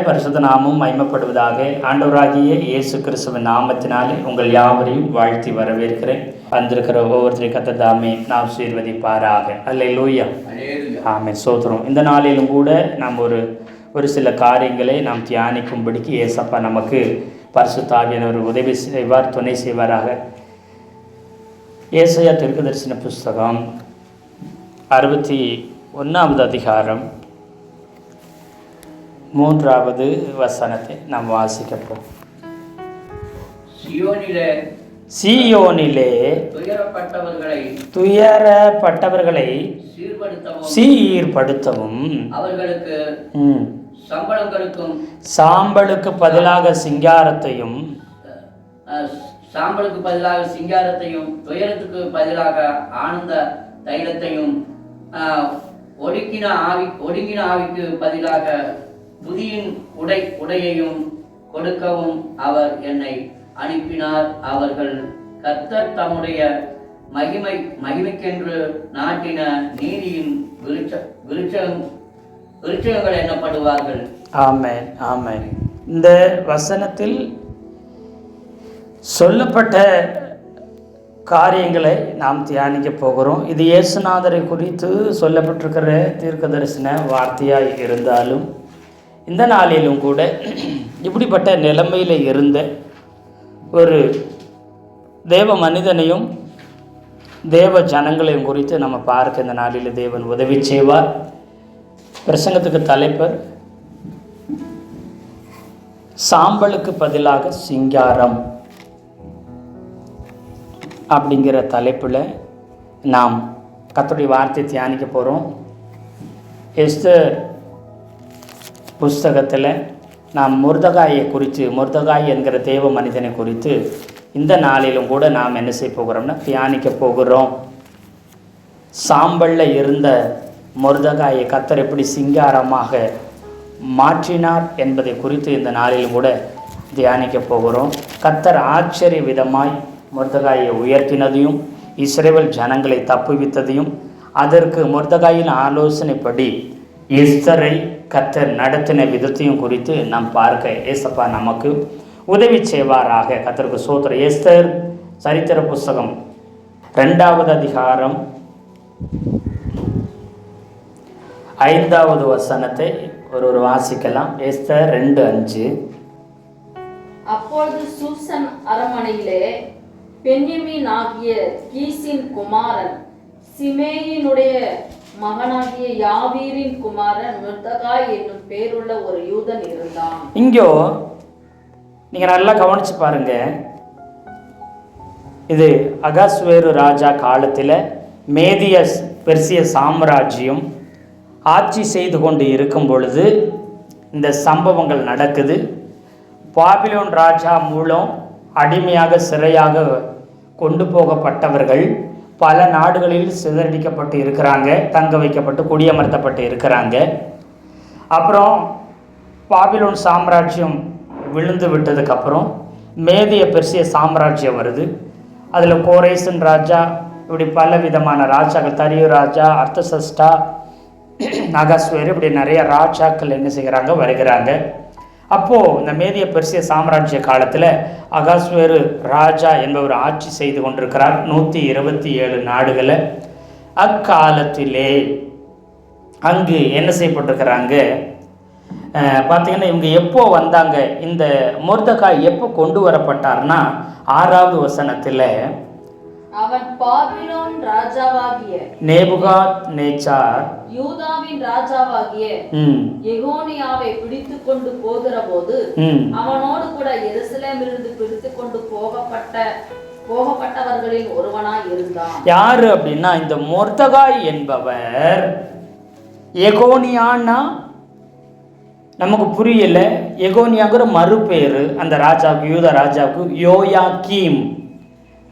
பரிசுத்த நாமம் மகிமைப்படுவதாக. ஆண்டவராகிய இயேசு கிறிஸ்துவின் நாமத்தினாலே உங்கள் யாவரையும் வாழ்த்தி வரவேற்கிறேன். வந்திருக்கிற ஒவ்வொருத்தரையும் கர்த்தர் தாமே நாம் ஆசீர்வதிப்பாராக. அல்லேலூயா, ஆமென், ஸ்தோத்திரம். இந்த நாளிலும் கூட நாம் ஒரு சில காரியங்களை நாம் தியானிக்கும்படிக்கு ஏசப்பா நமக்கு பரிசுத்த ஆவியானவர் உதவி செய்வார், துணை செய்வாராக. ஏசாயா தீர்க்கதரிசன புஸ்தகம் 61வது அதிகாரம் 3வது வசனத்தை நாம் வாசிக்கப்போம். சீயோனிலே துயரப்பட்டவர்களை சீர்படுத்தவும் சாம்பலுக்கு பதிலாக சிங்காரத்தையும் துயரத்துக்கு பதிலாக ஆனந்த தைலத்தையும் ஒடுங்கின ஆவிக்கு பதிலாக புதியின் உடையையும் கொடுக்கவும் அவர் என்னை அனுப்பினார். அவர்கள் கர்த்தர் தம்முடைய மகிமைக்கென்று நாட்டின நீதியின் விருட்சங்கள் எண்ணப்படுவார்கள். ஆமென், ஆமென். இந்த வசனத்தில் சொல்லப்பட்ட காரியங்களை நாம் தியானிக்க போகிறோம். இது இயேசுநாதரை குறித்து சொல்லப்பட்டிருக்கிற தீர்க்க தரிசன வார்த்தையாய் இருந்தாலும் இந்த நாளிலும் கூட இப்படிப்பட்ட நிலைமையில் இருந்த ஒரு தேவ மனிதனையும் தேவ ஜனங்களையும் குறித்து நம்ம பார்க்க இந்த நாளில் தேவன் உதவி செய்வார். பிரசங்கத்துக்கு தலைப்பர் சாம்பலுக்கு பதிலாக சிங்காரம் அப்படிங்கிற தலைப்பில் நாம் கர்த்தருடைய வார்த்தை தியானிக்க போகிறோம். எஸ்தர் புஸ்தகத்தில் நாம் முர்தகாய் என்கிற தேவ மனிதனை குறித்து இந்த நாளிலும் கூட நாம் என்ன செய்ய போகிறோம்னா தியானிக்க போகிறோம். சாம்பலில் இருந்த முர்தகாயை கர்த்தர் எப்படி சிங்காரமாக மாற்றினார் என்பதை குறித்து இந்த நாளிலும் கூட தியானிக்க போகிறோம். கர்த்தர் ஆச்சரிய விதமாய் முர்தகாயை உயர்த்தினதையும் இஸ்ரவேல் ஜனங்களை தப்புவித்ததையும் அதற்கு முர்தகாயின் ஆலோசனைப்படி எஸ்தரை கர்த்தர் நடத்தின விதத்தையும் குறித்து நாம் பார்க்க ஏசப்பா நமக்கு உதவி செய்வாராக. கர்த்தருக்கு ஸ்தோத்திரம். எஸ்தர் சரித்திர புஸ்தகம் 2வது அதிகாரம் 5வது வசனத்தை ஒரு வாசிக்கலாம். எஸ்தர் 2:5. அப்பொழுது சூசன் அரமனையிலே பென்யமீன் ஆகிய கீசின் குமாரன் சிமேயினுடைய மகனாகிய யாவீரின் குமாரன் முர்தகாய் என்னும் பேருள்ள ஒரு யூதன் இருந்தான். இங்கோ நீங்க நல்லா கவனிச்சு பாருங்க. இது அகாஸ்வேரு ராஜா காலத்தில் மேதிய பெர்சிய சாம்ராஜ்யம் ஆட்சி செய்து கொண்டு இருக்கும் பொழுது இந்த சம்பவங்கள் நடக்குது. பாபிலோன் ராஜா மூலம் அடிமையாக சிறையாக கொண்டு போகப்பட்டவர்கள் பல நாடுகளில் சிதறடிக்கப்பட்டு இருக்கிறாங்க, தங்க வைக்கப்பட்டு குடியமர்த்தப்பட்டு இருக்கிறாங்க. அப்புறம் பாபிலோன் சாம்ராஜ்யம் விழுந்து விட்டதுக்கப்புறம் மேதிய பெர்சிய சாம்ராஜ்யம் வருது. அதில் கோரேசன் ராஜா, இப்படி பல விதமான ராஜாக்கள், தரியு ராஜா, அர்த்தசஷ்டா, அகாஸ்வேரு, இப்படி நிறைய ராஜாக்கள் என்ன செய்கிறாங்க, வருகிறாங்க. அப்போது இந்த மேதிய பெர்சிய சாம்ராஜ்ய காலத்தில் அகாஸ்வேரு ராஜா என்பவர் ஆட்சி செய்து கொண்டிருக்கிறார் 127 நாடுகளை. அக்காலத்திலே அங்கு என்ன செய்யப்பட்டிருக்கிறாங்க பார்த்தீங்கன்னா, இவங்க எப்போ வந்தாங்க, இந்த முர்தகாய் எப்போ கொண்டு வரப்பட்டார்னா 6வது வசனத்தில் அவன் பாபிலோன் ராஜாவாகிய நேபுகாத்நேச்சார் யூதாவின் ராஜாவாகிய எகோனியாவை பிடித்து கொண்டு போகிற போது அவனோடு கூட எருசலேமிலிருந்து பிடித்து கொண்டு போகப்பட்டவர்களில் ஒருவனாய் இருந்தான். யாரு அப்படின்னா இந்த முர்தகாய் என்பவர். எகோனியான்னா நமக்கு புரியல. எகோனியாங்கிற மறுபேரு அந்த ராஜாவுக்கு, யூத ராஜாவுக்கு. யோயாக்கீம்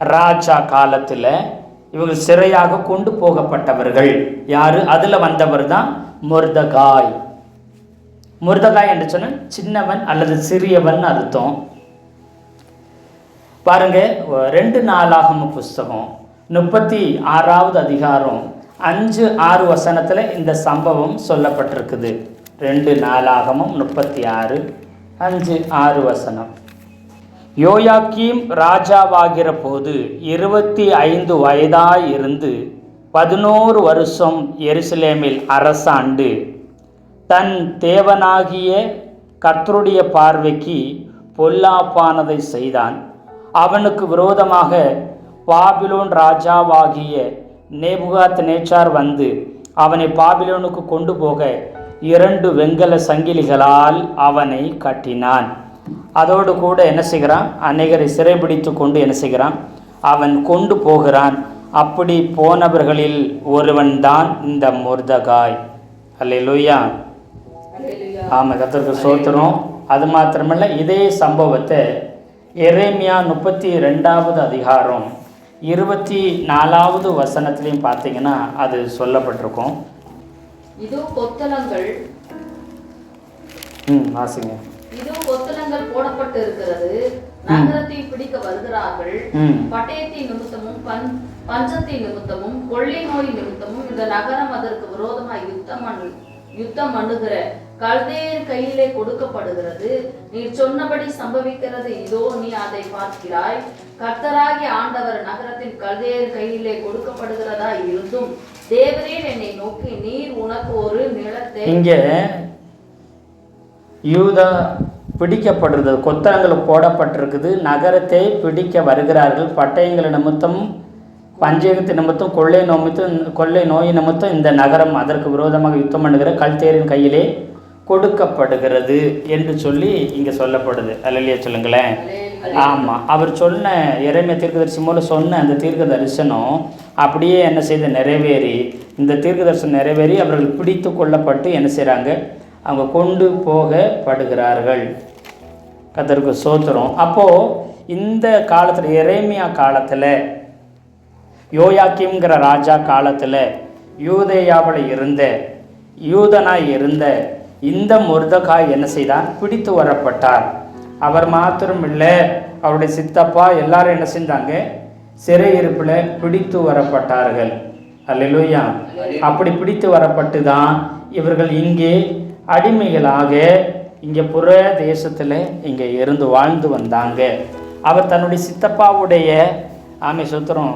ராஜா காலத்தில் இவங்க சிறையாக கொண்டு போகப்பட்டவர்கள். யாரு? அதில் வந்தவர் தான் முர்தகாய். முர்தகாய் என்று சொன்ன சின்னவன் அல்லது சிறியவன் அர்த்தம். பாருங்க, 2 நாளாகம புஸ்தகம் 36வது அதிகாரம் 5-6 வசனத்தில் இந்த சம்பவம் சொல்லப்பட்டிருக்குது. 2 நாளாகமம் 36 5-6 வசனம். யோயாக்கீம் ராஜாவாகிற போது 25 வயதாயிருந்து 11 வருஷம் எருசலேமில் அரசாண்டு தன் தேவனாகிய கர்த்தருடைய பார்வைக்கு பொல்லாப்பானதை செய்தான். அவனுக்கு விரோதமாக பாபிலோன் ராஜாவாகிய நேபுகாத்நேச்சார் வந்து அவனை பாபிலோனுக்கு கொண்டு போக 2 வெண்கல சங்கிலிகளால் அவனை கட்டினான். அதோடு கூட என்ன செய்கிறான், அநேகரை சிறைபிடித்து கொண்டு என்ன செய்கிறான், அவன் கொண்டு போகிறான். அப்படி போனவர்களில் ஒருவன்தான் இந்த மொர்தகாய். அல்லேலூயா. ஆமாம், கர்த்தருக்கு ஸ்தோத்திரம். அது மாத்திரமல்ல, இதே சம்பவத்தை எரேமியா 32வது அதிகாரம் 24வது வசனத்திலையும் பார்த்தீங்கன்னா அது சொல்லப்பட்டிருக்கும். இதோ கொத்தளங்கள் வாசிங்க. இதோ கொத்தளங்கள் போடப்பட்டு இருக்கிறது, நகரத்தை பிடிக்க வருகிறார்கள். பட்டயத்தின் நிமித்தமும் பஞ்சத்தின் நிமித்தமும் கொள்ளை நோய் நிமித்தமும் இந்த நகரம் அதற்கு விரோதமாய் யுத்தம் பண்ணுகிற கல்தேயர் கையிலே கொடுக்கப்படுகிறது. நீ சொன்னபடி சம்பவிக்கிறது. இதோ நீ அதை பார்க்கிறாய். கர்த்தராகிய ஆண்டவர் நகரத்தின் கல்தேயர் கையிலே கொடுக்கப்படுகிறதா இருந்தும் தேவரீர் என்னை நோக்கி நீர் உனக்கு ஒரு நிலத்தை. இங்கே யூதா பிடிக்கப்படுறது, கொத்தளங்கள் போடப்பட்டிருக்குது, நகரத்தை பிடிக்க வருகிறார்கள். பட்டயங்கள் நிமித்தம் பஞ்சகத்து நிமித்தம் கொள்ளை நோய் நிமித்தம் இந்த நகரம் அதற்கு விரோதமாக யுத்தம் பண்ணுகிற கல்தேயரின் கையிலே கொடுக்கப்படுகிறது என்று சொல்லி இங்கே சொல்லப்படுது. அல்லேலூயா சொல்லுங்களேன். ஆமாம், அவர் சொன்ன எரேமியா தீர்க்கதரிசி மூலம் சொன்ன அந்த தீர்க்க தரிசனம் அப்படியே என்ன செய்து நிறைவேறி, இந்த தீர்க்க தரிசனம் நிறைவேறி அவர்கள் பிடித்து கொள்ளப்பட்டு என்ன செய்கிறாங்க, அவங்க கொண்டு போகப்படுகிறார்கள். கர்த்தருக்கு ஸ்தோத்திரம். அப்போது இந்த காலத்தில், எரேமியா காலத்தில், யோயாக்கீம்ங்கிற ராஜா காலத்தில் யூதேயாவில் யூதனாய் இருந்த இந்த மொர்தகாய் என்ன செய்தான், பிடித்து வரப்பட்டார். அவர் மாத்திரம் இல்லை, அவருடைய சித்தப்பா எல்லாரும் என்ன செஞ்சாங்க, சிறையிருப்பில் பிடித்து வரப்பட்டார்கள். அல்லேலூயா. அப்படி பிடித்து வரப்பட்டு தான் இவர்கள் இங்கே அடிமைகளாக இங்கே புற தேசத்தில் இங்கே இருந்து வாழ்ந்து வந்தாங்க. அவர் தன்னுடைய சித்தப்பாவுடைய சுத்திரம்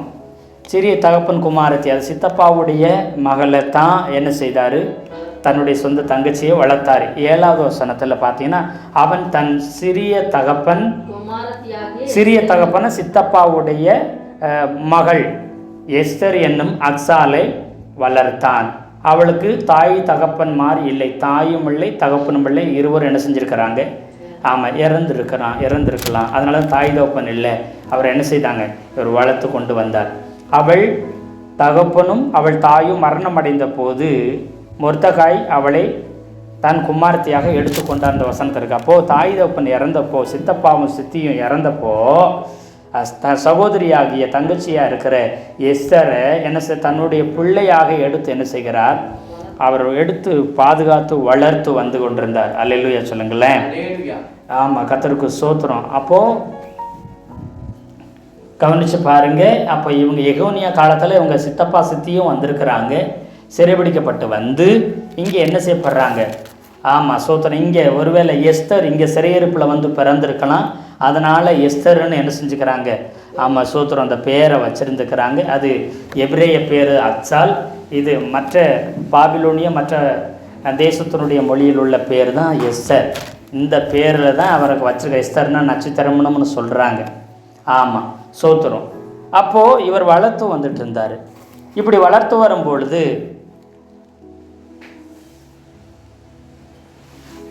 சிறிய தகப்பன் குமாரத்தி, அது சித்தப்பாவுடைய மகளை தான் என்ன செய்தார், தன்னுடைய சொந்த தங்கச்சியை வளர்த்தார். 7வது வசனத்தில் பார்த்தீங்கன்னா, அவன் தன் சிறிய தகப்பன சித்தப்பாவுடைய மகள் எஸ்தர் என்னும் அக்சாலை வளர்த்தான். அவளுக்கு தாய் தகப்பன் மாதிரி இல்லை, தாயும் இல்லை தகப்பனும் இல்லை, இருவரும் என்ன செஞ்சுருக்கிறாங்க, ஆமாம் இறந்துருக்கலாம். அதனால தான் தாய் தகப்பன் இல்லை. அவர் என்ன செய்தாங்க, இவர் வளர்த்து கொண்டு வந்தார். அவள் தகப்பனும் அவள் தாயும் மரணம் அடைந்த போது மொர்தகாய் அவளை தன் குமாரத்தியாக எடுத்துக்கொண்டார். அந்த வசனத்திற்கு அப்போது தாய் தகப்பன் இறந்தப்போ, சித்தப்பாவும் சித்தியும் இறந்தப்போ, சகோதரியாகிய தங்கச்சியாக இருக்கிற எஸ்தரை என்ன தன்னுடைய பிள்ளையாக எடுத்து என்ன செய்கிறார், அவர் எடுத்து பாதுகாத்து வளர்த்து வந்து கொண்டிருந்தார். அல்லேலூயா சொல்லுங்களேன். ஆமாம், கர்த்தருக்கு ஸ்தோத்திரம். அப்போது கவனித்து பாருங்கள். அப்போ இவங்க எகோனியா காலத்தில் இவங்க சித்தப்பா சித்தியும் வந்திருக்கிறாங்க, சிறைபிடிக்கப்பட்டு வந்து இங்கே என்ன செய்யப்படுறாங்க. ஆமாம், ஸ்தோத்திரம். இங்கே ஒருவேளை எஸ்தர் இங்கே சிறையிருப்பில் வந்து பிறந்திருக்கலாம், அதனால் எஸ்தர்ன்னு என்ன செஞ்சுக்கிறாங்க, ஆமாம் ஸ்தோத்திரம், அந்த பேரை வச்சுருந்துக்கிறாங்க. அது எபிரேய பேர் அக்சால். இது மற்ற பாபிலோனிய மற்ற தேசத்தினுடைய மொழியில் உள்ள பேர் தான் எஸ்தர். இந்த பேரில் தான் அவருக்கு வச்சுருக்க. எஸ்தர்னா நட்சத்திரம்னு சொல்கிறாங்க. ஆமாம் ஸ்தோத்திரம். அப்போது இவர் வளர்த்து வந்துட்டு இருந்தார். இப்படி வளர்த்து வரும்பொழுது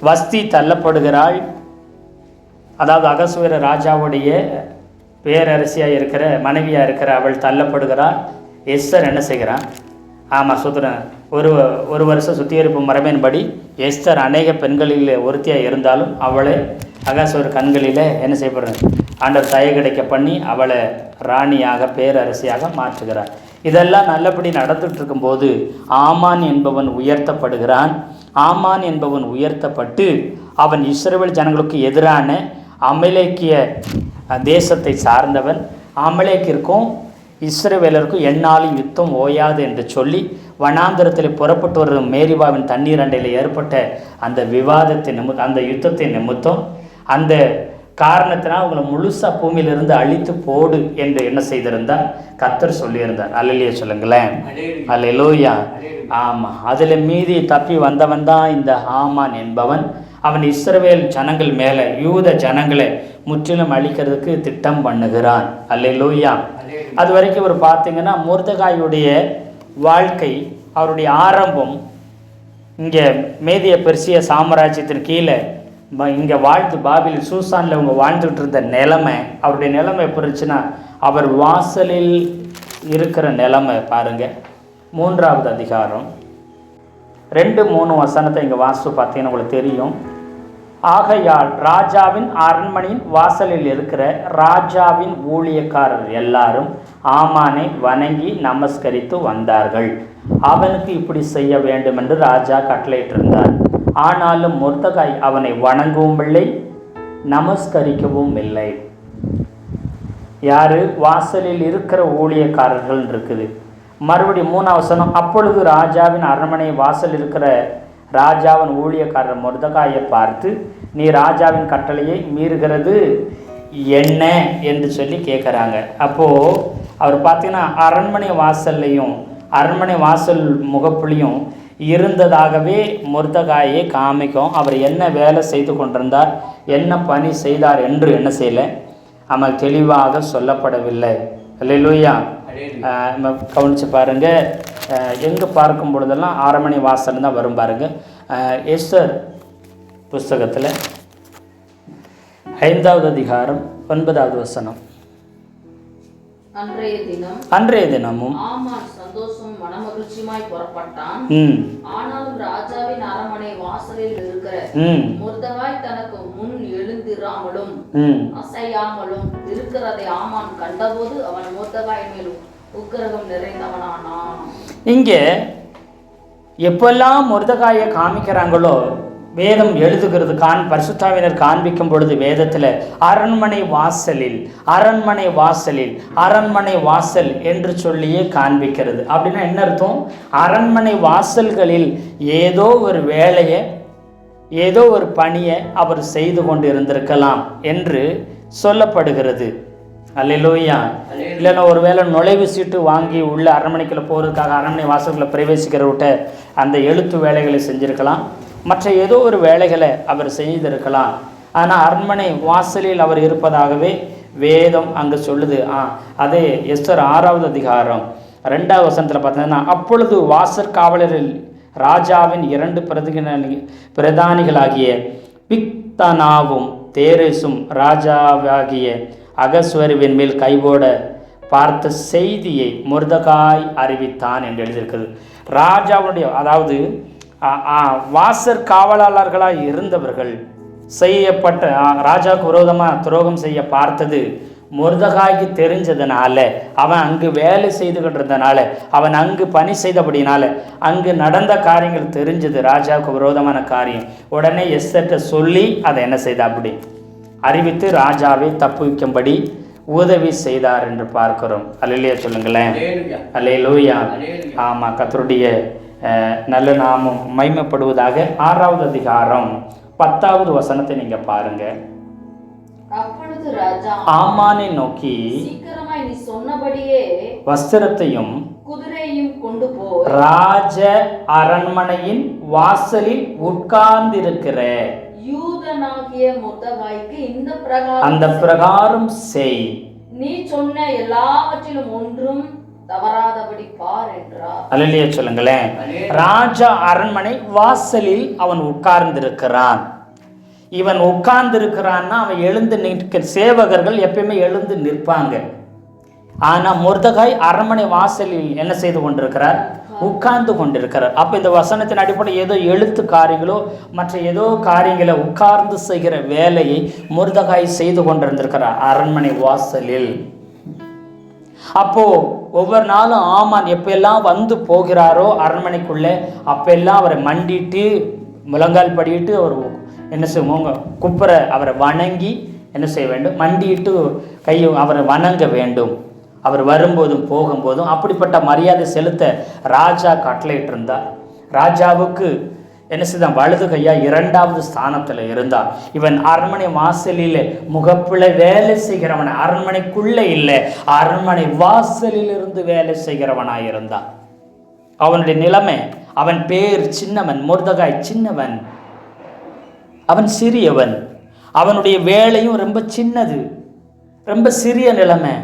வஸ்தி தள்ளப்படுகிறாள். அதாவது அகசுவேர ராஜாவுடைய பேரரசியாக இருக்கிற மனைவியாக இருக்கிற அவள் தள்ளப்படுகிறாள். எஸ்தர் என்ன செய்கிறான், ஆமாம் சூத்திரன், ஒரு வருஷம் சுத்திகரிப்பு மரபின்படி எஸ்தர் அநேக பெண்களில் ஒருத்தியாக இருந்தாலும் அவளை அகசுவேர் கண்களில் என்ன செய்யப்படுற ஆண்டவர் தயை கிடைக்க பண்ணி அவளை ராணியாக பேரரசியாக மாற்றுகிறார். இதெல்லாம் நல்லபடி நடந்துட்டு இருக்கும்போது ஆமான் என்பவன் உயர்த்தப்படுகிறான். ஆமான் என்பவன் உயர்த்தப்பட்டு அவன் இஸ்ரவேல் ஜனங்களுக்கு எதிரான அமலேக்கிய தேசத்தை சார்ந்தவன். அமலேக்கிற்கும் இஸ்ரவேலருக்கு எந்நாளும் யுத்தம் ஓயாது என்று சொல்லி வனாந்திரத்தில் புறப்பட்டு வரும் மேரிபாவின் தண்ணீர் அண்டையில் ஏற்பட்ட அந்த விவாதத்தின் அந்த யுத்தத்தின் நிமித்தம் அந்த காரணத்தினால் அவங்களை முழுசாக பூமியிலிருந்து அழித்து போடு என்று என்ன செய்திருந்தார்? கர்த்தர் சொல்லியிருந்தார். அல்லேலூயா சொல்லுங்களேன். அல்லேலூயா. ஆமாம், அதில் மீதி தப்பி வந்தவன் தான் இந்த ஆமான் என்பவன். அவன் இஸ்ரவேல் ஜனங்கள் மேலே யூத ஜனங்களை முற்றிலும் அழிக்கிறதுக்கு திட்டம் பண்ணுகிறான். அல்லேலூயா. அது வரைக்கும் இவர் பார்த்தீங்கன்னா மொர்தெகாயுடைய வாழ்க்கை, அவருடைய ஆரம்பம் இங்கே மேதிய பெர்சிய சாம்ராஜ்யத்தின் கீழே இங்கே வாழ்ந்து பாபில் சூசானில் அவங்க வாழ்ந்துகிட்டு இருந்த நிலைமை, அவருடைய நிலைமை எப்படி இருந்துச்சுன்னா, அவர் வாசலில் இருக்கிற நிலைமை பாருங்கள். 3வது அதிகாரம் 2-3 வசனத்தை இங்கே வாசித்து பார்த்தீங்கன்னா உங்களுக்கு தெரியும். ஆகையால் ராஜாவின் அரண்மனையின் வாசலில் இருக்கிற ராஜாவின் ஊழியக்காரர் எல்லாரும் ஆமானை வணங்கி நமஸ்கரித்து வந்தார்கள். அவனுக்கு இப்படி செய்ய வேண்டும் என்று ராஜா கட்டளையிட்டிருந்தார். ஆனாலும் மொர்தெகாய் அவனை வணங்கவும் இல்லை, நமஸ்கரிக்கவும் இல்லை. யாரு? வாசலில் இருக்கிற ஊழியக்காரர்கள் இருக்குது. மறுபடியும் 3வது வசனம், அப்பொழுது ராஜாவின் அரண்மனை வாசல் இருக்கிற ராஜாவின் ஊழியக்காரர் மொர்தெகாயை பார்த்து, நீ ராஜாவின் கட்டளையை மீறுகிறது என்ன என்று சொல்லி கேட்குறாங்க. அப்போது அவர் பார்த்தீங்கன்னா அரண்மனை வாசல்லையும் அரண்மனை வாசல் முகப்புலையும் இருந்ததாகவே மொர்தெகாயை காமிக்கும். அவர் என்ன வேலை செய்து கொண்டிருந்தார், என்ன பணி செய்தார் என்று என்ன செய்யலை, அவன் தெளிவாக சொல்லப்படவில்லை. அல்லேலூயா. கவனித்து பாருங்கள். எங்கே பார்க்கும் பொழுதெல்லாம் அரண்மனை வாசல் தான் வரும் பாருங்கள். எஸ்தர் புஸ்தகத்தில் 5வது அதிகாரம் 9வது வசனம். அன்றைய தினமும் ஆமான் சந்தோஷம் மனமகிழ்ச்சியுமாய் புறப்பட்டான். ஆனாலும் ராஜாவின் அரண்மனை வாசலில் இருக்கிற மொர்தெகாய் தனக்கு முன் எழுந்திராமலும் அசையாமலும் இருக்கிறதை ஆமான் கண்டபோது அவன் மொர்தெகாய் மேலும் உக்கிரகம் நிறைந்தவனானான். இங்கே எப்பெல்லாம் மொர்தெகாயை காமிக்கிறாங்களோ, வேதம் எழுதுகிறது பரிசுத்தாவினர் காண்பிக்கும் பொழுது வேதத்தில் அரண்மனை வாசலில் அரண்மனை வாசலில் அரண்மனை வாசல் என்று சொல்லியே காண்பிக்கிறது. அப்படின்னா என்ன அர்த்தம்? அரண்மனை வாசல்களில் ஏதோ ஒரு வேலையை, ஏதோ ஒரு பணியை அவர் செய்து கொண்டு இருந்திருக்கலாம் என்று சொல்லப்படுகிறது. அல்லேலூயா. இல்லைன்னா ஒரு வேளை நுழைவு சீட்டு வாங்கி உள்ள அரண்மனைக்குள்ளே போகிறதுக்காக அரண்மனை வாசல்களை பிரவேசிக்கிற விட்ட அந்த எழுத்து வேலைகளை செஞ்சுருக்கலாம், மற்ற ஏதோ ஒரு வேலைகளை அவர் செய்திருக்கலாம். ஆனால் அரண்மனை வாசலில் அவர் இருப்பதாகவே வேதம் அங்கே சொல்லுது. அதே எஸ்தர் 6வது அதிகாரம் 2வது வசனத்தில் பார்த்தீங்கன்னா, அப்பொழுது வாசற்காவலரில் ராஜாவின் 2 பிரதானிகளாகிய பிக்தனாவும் தேரேசும் ராஜாவாகிய அகஸ்வருவின் மேல் கைபோட பார்த்த செய்தியை மொர்தெகாய் அறிவித்தான் என்று எழுதியிருக்கிறது. ராஜாவுடைய, அதாவது வாசற் காவலாளர்களாக இருந்தவர்கள் செய்யப்பட்ட ராஜாவுக்கு விரோதமாக துரோகம் செய்ய பார்த்தது மொர்தெகாய்க்கு தெரிஞ்சதுனால, அவன் அங்கு வேலை செய்துகிட்டு இருந்தனால, அவன் அங்கு பணி செய்தபடினால அங்கு நடந்த காரியங்கள் தெரிஞ்சது, ராஜாவுக்கு விரோதமான காரியம். உடனே எஸ்தர்ட்ட சொல்லி அதை என்ன செய்த அப்படி அறிவித்து ராஜாவை தப்புவிக்கும்படி உதவி செய்தார் என்று பார்க்கிறோம். அல்லேலூயா சொல்லுங்களேன். அல்லேலூயா. ஆமாம், கர்த்தருடைய நல்ல நாமம் மகிமைப்படுவதாக. 6வது அதிகாரம் 10வது வசனத்தை நீங்க பாருங்க. அப்பொழுது ராஜா ஆமானை நோக்கி, சீக்கிரமாய் நீ சொன்னபடியே வஸ்திரத்தையும் குதிரையையும் கொண்டு போய் ராஜ அரண்மனையின் வாசலில் உட்கார்ந்திருக்கிற யூதனாகிய மொர்தெகாய்க்கு அந்த பிரகாரம் செய், நீ சொன்ன எல்லாவற்றிலும் ஒன்றும் தவறாதபடி பார் என்றார். அல்லேலூயா சொல்லுங்களேன். ராஜா அரண்மனை வாசலில் அவன் உட்கார்ந்திருக்கிறான். இவன் உட்கார்ந்திருக்கிறான்னா அவன் எழுந்து நிற்க, சேவகர்கள் எப்பயுமே எழுந்து நிற்பாங்க. ஆனால் மொர்தெகாய் அரண்மனை வாசலில் என்ன செய்து கொண்டிருக்கிறார்? உட்கார்ந்து கொண்டிருக்கிறார். அப்போ இந்த வசனத்தின் அடிப்படை ஏதோ எழுத்து காரியங்களோ மற்ற ஏதோ காரியங்களை உட்கார்ந்து செய்கிற வேலையை மொர்தெகாய் செய்து கொண்டிருந்திருக்கிறார் அரண்மனை வாசலில். அப்போ ஒவ்வொரு நாளும் ஆமான் எப்பெல்லாம் வந்து போகிறாரோ அரண்மனைக்குள்ளே, அப்பெல்லாம் அவரை மண்டிட்டு முழங்கால் படிட்டு அவர் என்ன செய்வோங்க குப்புற அவரை வணங்கி என்ன செய்ய வேண்டும்? மண்டிட்டு கையை அவரை வணங்க வேண்டும். அவர் வரும்போதும் போகும்போதும் அப்படிப்பட்ட மரியாதை செலுத்த ராஜா கட்டளையிட்டு இருந்தார். ராஜாவுக்கு என்ன செய்தான்? வலது கையா 2வது ஸ்தானத்தில் இருந்தான். இவன் அரண்மனை வாசலில் முகப்பில் வேலை செய்கிறவன், அரண்மனைக்குள்ளே இல்லை, அரண்மனை வாசலில் இருந்து வேலை செய்கிறவனாய் இருந்தான். அவனுடைய நிலைமை, அவன் பேர் சின்னவன், மொர்தெகாய் சின்னவன், அவன் சிறியவன், அவனுடைய வேலையும் ரொம்ப சின்னது, ரொம்ப சிறிய நிலைமை.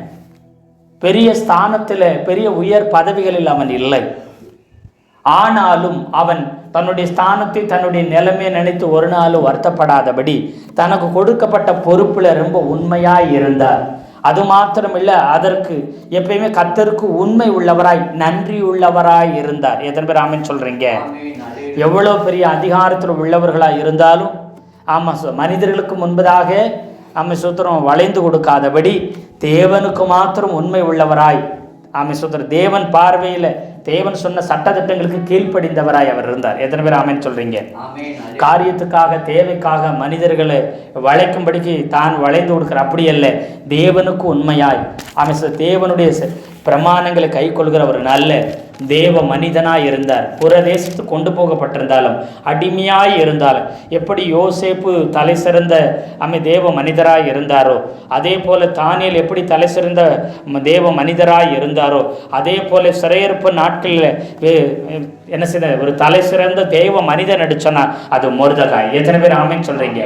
பெரிய ஸ்தானத்தில் பெரிய உயர் பதவிகளில் அவன் இல்லை. ஆனாலும் அவன் தன்னுடைய ஸ்தானத்தை தன்னுடைய நிலைமையை நினைத்து ஒரு நாளும் வருத்தப்படாதபடி தனக்கு கொடுக்கப்பட்ட பொறுப்புல ரொம்ப உண்மையாய் இருந்தார். அது மாத்திரமில்லை, அதற்கு எப்பயுமே கர்த்தருக்கு உண்மை உள்ளவராய் நன்றி உள்ளவராய் இருந்தார். எத்தனை பேர் ஆமென் சொல்றீங்க? எவ்வளோ பெரிய அதிகாரத்தில் உள்ளவர்களாக இருந்தாலும் மனிதர்களுக்கு முன்பதாக சூத்திரம் வளைந்து கொடுக்காதபடி தேவனுக்கு மாத்திரம் உண்மை உள்ளவராய் சூத்திரம் தேவன் பார்வையில் தேவன் சொன்ன சட்டத்திட்டங்களுக்கு கீழ்ப்படிந்தவராய் அவர் இருந்தார். எத்தனை பேர் ஆமென் சொல்றீங்க? காரியத்துக்காக தேவைக்காக மனிதர்களை வளைக்கும்படிக்கு தான் வளைந்து கொடுக்கிற அப்படி அல்ல, தேவனுக்கு உண்மையாய் தேவனுடைய பிரமாணங்களை கை கொள்கிற ஒரு நல்ல தேவ மனிதனாய் இருந்தார். புறதேசத்துக்கு கொண்டு போகப்பட்டிருந்தாலும் அடிமையாய் இருந்தாலும் எப்படி யோசேப்பு தலை சிறந்த தேவ மனிதராய் இருந்தாரோ அதே போல தானியேல் எப்படி தலை சிறந்த தேவ மனிதராய் இருந்தாரோ அதே போல சிறையிருப்பு நாட்களில் என்ன செய்த ஒரு தலை சிறந்த தேவ மனிதன் அடிச்சோன்னா அது மொர்தெகாய். எத்தனை பேர் ஆமென் சொல்றீங்க?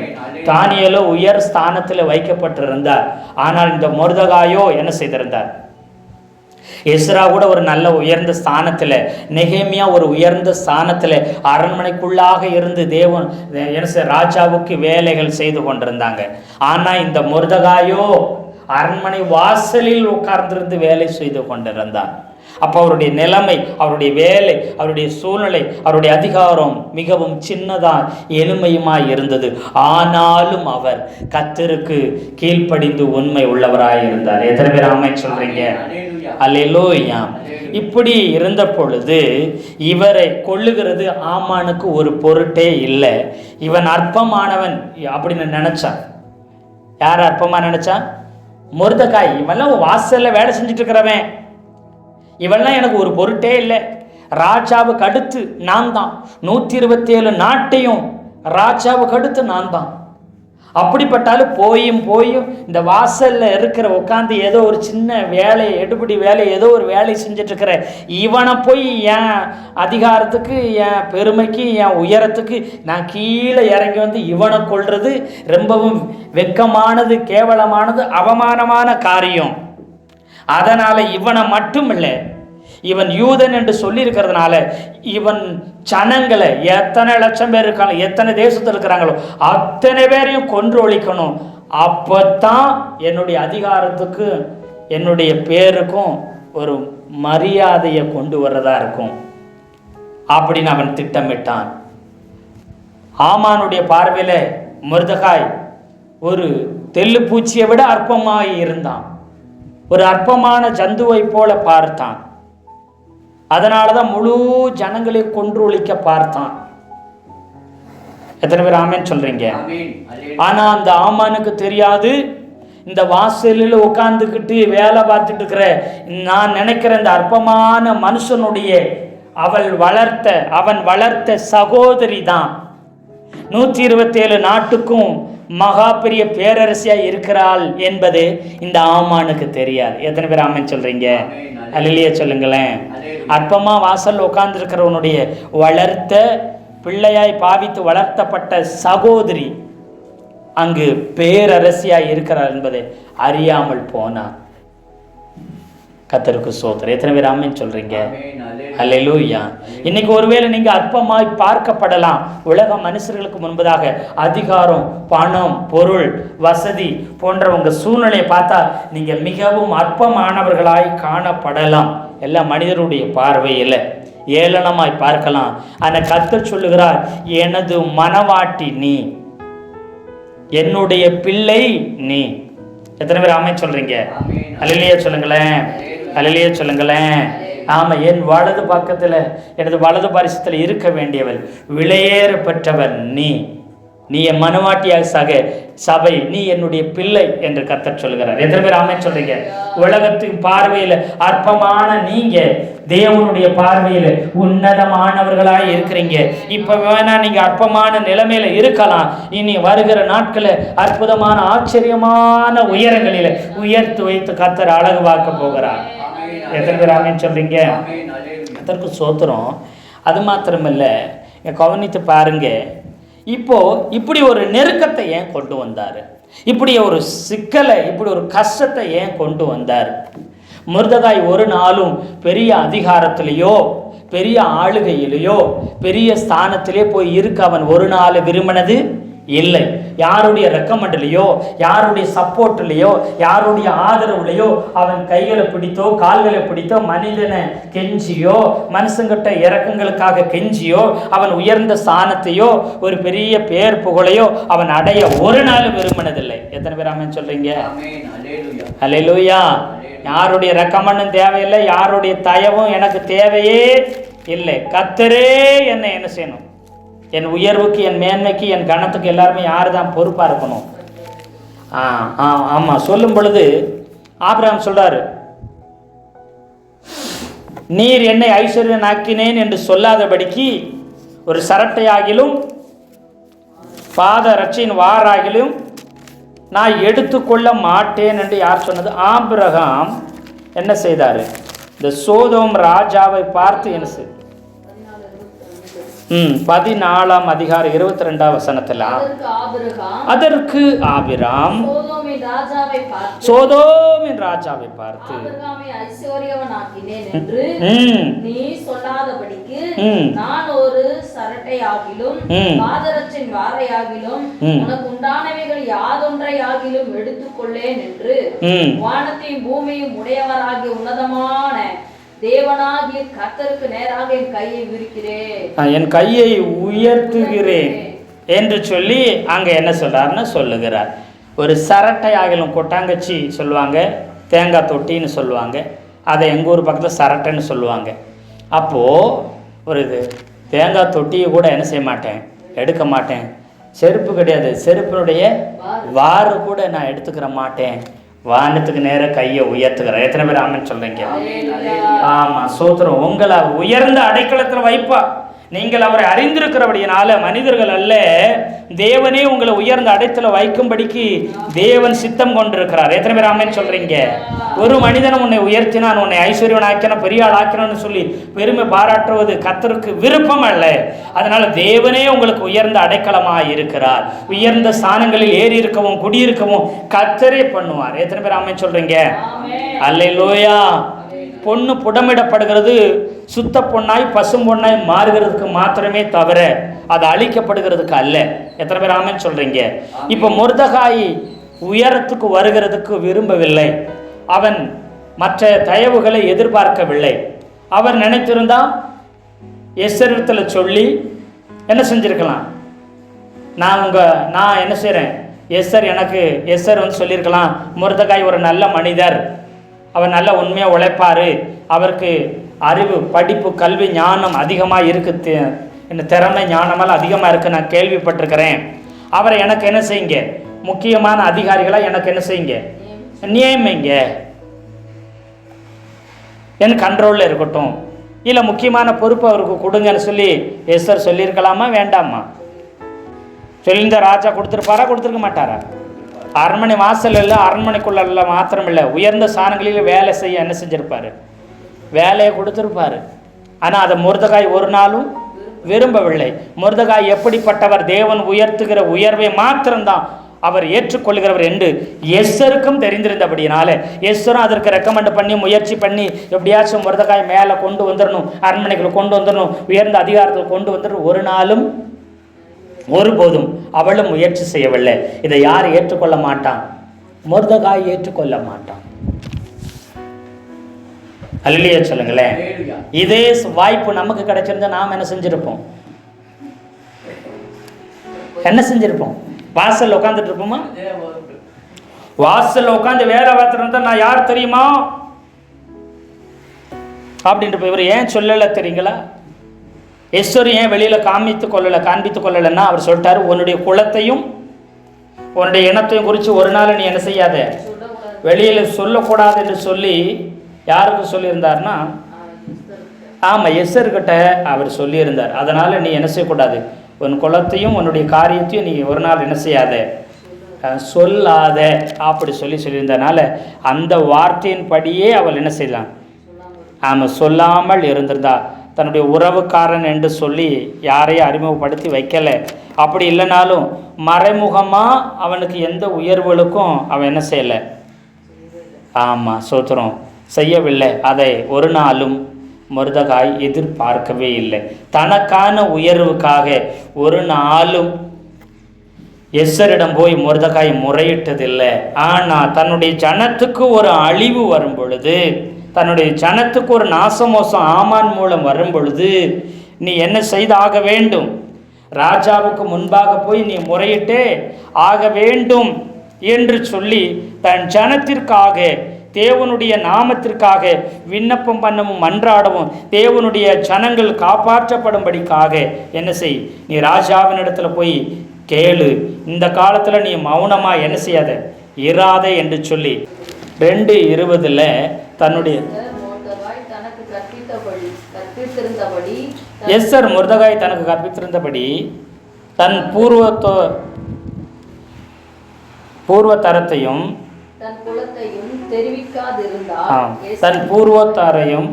தானியேலோ உயர் ஸ்தானத்தில் வைக்கப்பட்டிருந்தார். ஆனால் இந்த மொர்தெகாயோ என்ன செய்திருந்தார்? எஸ்ரா கூட ஒரு நல்ல உயர்ந்த ஸ்தானத்தில், நெகேமியா ஒரு உயர்ந்த ஸ்தானத்தில் அரண்மனைக்குள்ளாக இருந்து தேவன் ராஜாவுக்கு வேலைகள் செய்து கொண்டிருந்தாங்க. ஆனால் இந்த மொர்தெகாயோ அரண்மனை வாசலில் உட்கார்ந்திருந்து வேலை செய்து கொண்டிருந்தார். அப்போ அவருடைய நிலைமை, அவருடைய வேலை, அவருடைய சூழ்நிலை, அவருடைய அதிகாரம் மிகவும் சின்னதா எளிமையுமாய் இருந்தது. ஆனாலும் அவர் கர்த்தருக்கு கீழ்ப்படிந்து உண்மை உள்ளவராய் இருந்தார். எத்தனை பேர் ஆமென் சொல்றீங்க? அல்லேலூயா. இப்படி இருந்த பொழுது இவரை கொல்லுகிறது ஆமானுக்கு ஒரு பொருட்டே இல்லை. இவன் அற்பமானவன் அப்படின்னு நினைச்சான். யார் அற்பமா நினைச்சான்? மொர்தெகாய். இவெல்லாம் வாசல்ல வேலை செஞ்சுட்டு இருக்கிறவன், இவெல்லாம் எனக்கு ஒரு பொருட்டே இல்லை. ராஜாவுக்கு அடுத்து நான் தான், 127 நாட்டையும் ராஜாவுக்கு அடுத்து நான் தான். அப்படிப்பட்டாலும் போயும் இந்த வாசல்ல இருக்கிற உட்காந்து ஏதோ ஒரு சின்ன வேலை, எடுபடி வேலை, ஏதோ ஒரு வேலை செஞ்சுட்டு இருக்கிற இவனை போய் என் அதிகாரத்துக்கு, என் பெருமைக்கு, என் உயரத்துக்கு நான் கீழே இறங்கி வந்து இவனை கொள்றது ரொம்பவும் வெட்கமானது, கேவலமானது, அவமானமான காரியம். அதனால இவனை மட்டும் இல்லை, இவன் யூதன் என்று சொல்லி இருக்கிறதுனால இவன் ஜனங்களை எத்தனை லட்சம் பேர் இருக்காங்க, எத்தனை தேசத்தில் இருக்கிறாங்களோ அத்தனை பேரையும் கொன்று ஒழிக்கணும். அப்பத்தான் என்னுடைய அதிகாரத்துக்கு, என்னுடைய பேருக்கும் ஒரு மரியாதையை கொண்டு வர்றதா இருக்கும் அப்படின்னு அவன் திட்டமிட்டான். ஆமானுடைய பார்வையில் மொர்தெகாய் ஒரு தெள்ளு பூச்சியை விட அற்பமாய் இருந்தான். ஒரு அற்பமான ஜந்துவை போல பார்த்தான். அதனாலதான் முழு ஜனங்களை கொன்று ஒழிக்க பார்த்தான். எத்தனை பேர் ஆமென் சொல்றீங்க? ஆனா அந்த ஆமானுக்கு தெரியாது, இந்த வாசலில் உட்கார்ந்துக்கிட்டு வேலை பார்த்துட்டு இருக்கிற நான் நினைக்கிற இந்த அற்பமான மனுஷனுடைய அவன் வளர்த்த சகோதரி தான் 127 நாட்டுக்கும் மகா பெரிய பேரரசியா இருக்கிறாள் என்பது இந்த ஆமானுக்கு தெரியாது. எத்தனை பேர் ஆமென் சொல்றீங்க? அல்லேலூயா சொல்லுங்களேன். அற்பமா வாசல் உட்கார்ந்து இருக்கிறவனுடைய வளர்த்த பிள்ளையாய் பாவித்து வளர்த்தப்பட்ட சகோதரி அங்கு பேரரசியாய் இருக்கிறார் என்பதை அறியாமல் போனான். கர்த்தருக்கு ஸ்தோத்திரம். எத்தனை பேர் ஆமென் சொல்றீங்க? அல்லேலூயா. இன்னைக்கு ஒருவேளை நீங்க அற்பமாய் பார்க்கப்படலாம். உலக மனுஷர்களுக்கு முன்பதாக அதிகாரம், பணம், பொருள், வசதி போன்ற உங்க சூழ்நிலையை பார்த்தா நீங்க மிகவும் அற்பமானவர்களாய் காணப்படலாம். எல்லா மனிதருடைய பார்வையில் ஏளனமாய் பார்க்கலாம். ஆனால் கர்த்தர் சொல்லுகிறார், எனது மனவாட்டி நீ, என்னுடைய பிள்ளை நீ. எத்தனை பேர் ஆமென் சொல்றீங்க? அல்லேலூயா சொல்லுங்களேன். அல்லேலூயா சொல்லுங்களேன். ஆமா, என் வலது பக்கத்துல, எனது வலது பரிசத்துல இருக்க வேண்டியவள், விலையேற பெற்றவன் நீ. நீ என் மனவாட்டியாக சபை, நீ என்னுடைய பிள்ளை என்று கர்த்தர் சொல்கிறார். எத்தனை பேர் ஆமென் சொல்றீங்க? உலகத்தின் பார்வையில் அற்பமான நீங்க தேவனுடைய பார்வையில் உன்னதமானவர்களாய் இருக்கிறீங்க. இப்ப வேணா நீங்க அற்பமான நிலைமையில இருக்கலாம், இனி வருகிற நாட்களில் அற்புதமான ஆச்சரியமான உயரங்களில் உயர்த்து வைத்து கர்த்தர் அழகு பார்க்க போகிறார். எத்தனை பேர் ஆமென் சொல்றீங்க? அதற்கு சோத்திரம். அது மாத்திரமல்ல, கவனித்து பாருங்க, இப்போ இப்படி ஒரு நெருக்கத்தை ஏன் கொண்டு வந்தார்? இப்படி ஒரு சிக்கலை, இப்படி ஒரு கஷ்டத்தை ஏன் கொண்டு வந்தார்? மொர்தெகாய் ஒரு நாளும் பெரிய அதிகாரத்திலேயோ பெரிய ஆளுகையிலேயோ பெரிய ஸ்தானத்திலே போய் இருக்க அவன் ஒரு நாள் விரும்பினது இல்லை. யாருடைய ரெக்கமெண்ட்லையோ யாருடைய சப்போர்ட்லையோ யாருடைய ஆதரவுலையோ அவன் கைகளை பிடித்தோ கால்களை பிடித்தோ மனிதனை கெஞ்சியோ மனுஷங்கிட்ட இறக்கங்களுக்காக கெஞ்சியோ அவன் உயர்ந்த ஸ்தானத்தையோ ஒரு பெரிய பேர் புகழையோ அவன் அடைய ஒரு நாள் விரும்பினதில்லை. எத்தனை பேர் ஆமென் சொல்றீங்க? அல்லேலூயா. யாருடைய ரெக்கமெண்டும் தேவையில்லை, யாருடைய தயவும் எனக்கு தேவையே இல்லை. கர்த்தரே என்னை என்ன செய்யணும்? என் உயர்வுக்கு, என் மேன்மைக்கு, என் கணத்துக்கு எல்லாருமே யார் தான் பொறுப்பாக இருக்கணும்? ஆமாம். சொல்லும் பொழுது ஆபிரகாம் சொல்றாரு, நீர் என்னை ஐஸ்வர்யனாக்கினேன் என்று சொல்லாதபடிக்கு ஒரு சரட்டையாகிலும் பாத ரட்சியின் வாராகிலும் நான் எடுத்துக்கொள்ள மாட்டேன் என்று யார் சொன்னது? ஆபிரகாம் என்ன செய்தார்? இந்த சோதோம் ராஜாவை பார்த்து என்ன செய்தார்? 14ஆம் அதிகாரம் 22ஆம் வசனத்தில் அதற்கு ஆபிராம் சோதோமின் ராஜாவை பார்த்து நீ சொல்லாதபடிக்கு நான் ஒரு சரட்டையாகிலும் பாதரட்சின் வாரையாகிலும் உனக்கு உண்டானவைகள் யாதொன்றையாகிலும் எடுத்துக்கொள்ளேன் என்று வானத்தையும் பூமியும் உடையவராகிய உன்னதமான தேவனாகிய கர்த்தருக்கு நேராக என் கையை விரிக்கிறேன், என் கையை உயர்த்துகிறேன் என்று சொல்லி அங்க என்ன சொல்றாருன்னு சொல்லுகிறார். ஒரு சரட்டை ஆகிலும் கொட்டாங்கச்சி சொல்லுவாங்க, தேங்காய் தொட்டின்னு சொல்லுவாங்க, அதை எங்கள் ஊர் பக்கத்தில் சரட்டைன்னு சொல்லுவாங்க. அப்போது ஒரு இது தேங்காய் தொட்டியை கூட என்ன செய்ய மாட்டேன், எடுக்க மாட்டேன். செருப்பு கிடையாது, செருப்பினுடைய வாறு கூட நான் எடுத்துக்கிற மாட்டேன். வானத்துக்கு நேரம் கையை உயர்த்துக்கிறேன். எத்தனை பேர் ஆமென் சொல்றீங்க? ஆமா, சோத்திரம். உங்களை உயர்ந்த அடைக்கலத்தில் வைப்பா. நீங்கள் அவரை அறிந்திருக்கிறபடியினால மனிதர்கள் அல்ல, தேவனே உங்களை உயர்ந்த அடைத்தல வைக்கும்படிக்கு தேவன் சித்தம் கொண்டிருக்கிறார். எத்தனை பேர் ஆமென் சொல்றீங்க? ஒரு மனிதன் உன்னை உயர்த்தினான், உன்னை ஐஸ்வர்யவன் ஆக்கினான், பெரிய ஆள் ஆக்கினான்னு சொல்லி பெருமை பாராட்டுவது கர்த்தருக்கு விருப்பம் அல்ல. அதனால தேவனே உங்களுக்கு உயர்ந்த அடைக்கலமாக இருக்கிறார். உயர்ந்த ஸ்தானங்களில் ஏறி இருக்கவும் குடியிருக்கவும் கர்த்தரே பண்ணுவார். எத்தனை பேர் ஆமென் சொல்றீங்க? அல்லேலூயா. பொண்ணு புடமிடப்படுகிறது சுத்த பொண்ணாய் பசும் பொண்ணாய் மாறுகிறதுக்கு மாத்திரமே தவிர அது அழிக்கப்படுகிறதுக்கு அல்ல. எத்தனை பேர் ஆமென் சொல்றீங்க? இப்ப மொர்தெகாய் உயரத்துக்கு வருகிறதுக்கு விரும்பவில்லை. அவன் மற்ற தயவுகளை எதிர்பார்க்கவில்லை. அவர் நினைத்திருந்தா எஸ்தரிடத்துல சொல்லி என்ன செஞ்சிருக்கலாம், நான் என்ன செய்கிறேன், எஸ்தர் வந்து சொல்லியிருக்கலாம், மொர்தெகாய் ஒரு நல்ல மனிதர், அவர் நல்ல உண்மையாக உழைப்பார், அவருக்கு அறிவு படிப்பு கல்வி ஞானம் அதிகமாக இருக்குது, என்ன திறமை ஞானமெல்லாம் அதிகமாக இருக்குது, நான் கேள்விப்பட்டிருக்கிறேன், அவரை எனக்கு என்ன செய்யுங்க, முக்கியமான அதிகாரிகளாக எனக்கு என்ன செய்யுங்க, நியமிங்க, என் கண்ட்ரோலில் இருக்கட்டும், இல்லை முக்கியமான பொறுப்பு அவருக்கு கொடுங்கன்னு சொல்லி எஸ்தர் சொல்லியிருக்கலாமா வேண்டாமா? சொல்லியிருந்த ராஜா கொடுத்துருப்பாரா கொடுத்துருக்க மாட்டாரா? அரண்மனை வாசல் இல்லை, அரண்மனைக்குள்ள மாத்திரம் இல்லை, உயர்ந்த ஸ்தானங்களில் வேலை செய்ய என்ன செஞ்சிருப்பாரு, வேலையை கொடுத்துருப்பாரு. ஆனால் அதை மொர்தெகாய் ஒரு நாளும் விரும்பவில்லை. மொர்தெகாய் எப்படிப்பட்டவர், தேவன் உயர்த்துகிற உயர்வை மாத்திரம்தான் அவர் ஏற்றுக்கொள்கிறவர் என்று எஸ்தருக்கும் தெரிந்திருந்தபடினால எஸ்தரும் அதற்கு ரெக்கமெண்ட் பண்ணி முயற்சி பண்ணி எப்படியாச்சும் மொர்தெகாய் மேலே கொண்டு வந்துடணும், அரண்மனைகளை கொண்டு வந்துடணும், உயர்ந்த அதிகாரத்தில் கொண்டு வந்துடணும். ஒரு நாளும் ஒருபோதும் அவளும் முயற்சி செய்யவில்லை. இதை யார் ஏற்றுக்கொள்ள மாட்டான்? மொர்தெகாய் ஏற்றுக்கொள்ள மாட்டான். அல்லேலூயா சொல்லுங்களேன். இதே வாய்ப்பு நமக்கு கிடைச்சிருந்தா நாம் என்ன செஞ்சிருப்போம்? என்ன செஞ்சிருப்போம்? வாசல்ல உட்காந்துட்டு இருப்போமா? வாசல்ல உட்காந்து வேலை பார்த்துட்டு நான் யார் தெரியுமா அப்படின்ட்டு இவர் ஏன் சொல்லலை தெரியுங்களா? எஸ்தர் ஏன் வெளியில் காண்பித்து கொள்ளலைன்னா அவர் சொல்லிட்டாரு, உன்னுடைய குலத்தையும் உன்னுடைய இனத்தையும் குறித்து ஒரு நாள் நீ என்ன செய்யாத, வெளியில் சொல்லக்கூடாது என்று சொல்லி யாருக்கு சொல்லியிருந்தார்னா, ஆமாம் எஸ்தர்கிட்ட அவர் சொல்லியிருந்தார். அதனால் நீ என்ன செய்யக்கூடாது, உன் குலத்தையும் உன்னுடைய காரியத்தையும் நீ ஒரு நாள் என்ன செய்யாத, சொல்லாத அப்படி சொல்லியிருந்தனால அந்த வார்த்தையின் படியே அவள் என்ன செய்யலாம், ஆமாம் சொல்லாமல் இருந்திருந்தா. தன்னுடைய உறவுக்காரன் என்று சொல்லி யாரையும் அறிமுகப்படுத்தி வைக்கலை. அப்படி இல்லைனாலும் மறைமுகமாக அவனுக்கு எந்த உயர்வுகளுக்கும் அவன் என்ன செய்யலை, ஆமாம் சோத்திரம் செய்யவில்லை. அதை ஒரு நாளும் மொர்தெகாய் எதிர்பார்க்கவே இல்லை. தனக்கான உயர்வுக்காக ஒரு நாளும் எஸ்தரிடம் போய் மொர்தெகாய் முறையிட்டதில்லை. ஆனால் தன்னுடைய ஜனத்துக்கு ஒரு அழிவு வரும் பொழுது, தன்னுடைய ஜனத்துக்கு ஒரு நாசமோசம் ஆமான் மூலம் வரும் பொழுது நீ என்ன செய்து ஆக வேண்டும், ராஜாவுக்கு முன்பாக போய் நீ முறையிட்டே ஆக வேண்டும் என்று சொல்லி தன் ஜனத்திற்காக தேவனுடைய நாமத்திற்காக விண்ணப்பம் பண்ணவும் மன்றாடவும் தேவனுடைய ஜனங்கள் காப்பாற்றப்படும்படிக்காக என்ன செய், நீ ராஜாவினிடத்துல போய் கேளு, இந்த காலத்தில் நீ மௌனமாக என்ன செய்யாத இராத என்று சொல்லி 2:20 தன்னுடைய எஸ்தர் மொர்தெகாய் தனக்கு கற்பித்திருந்தபடி தன் பூர்வ தரத்தையும் தன் பூர்வத்தாரையும்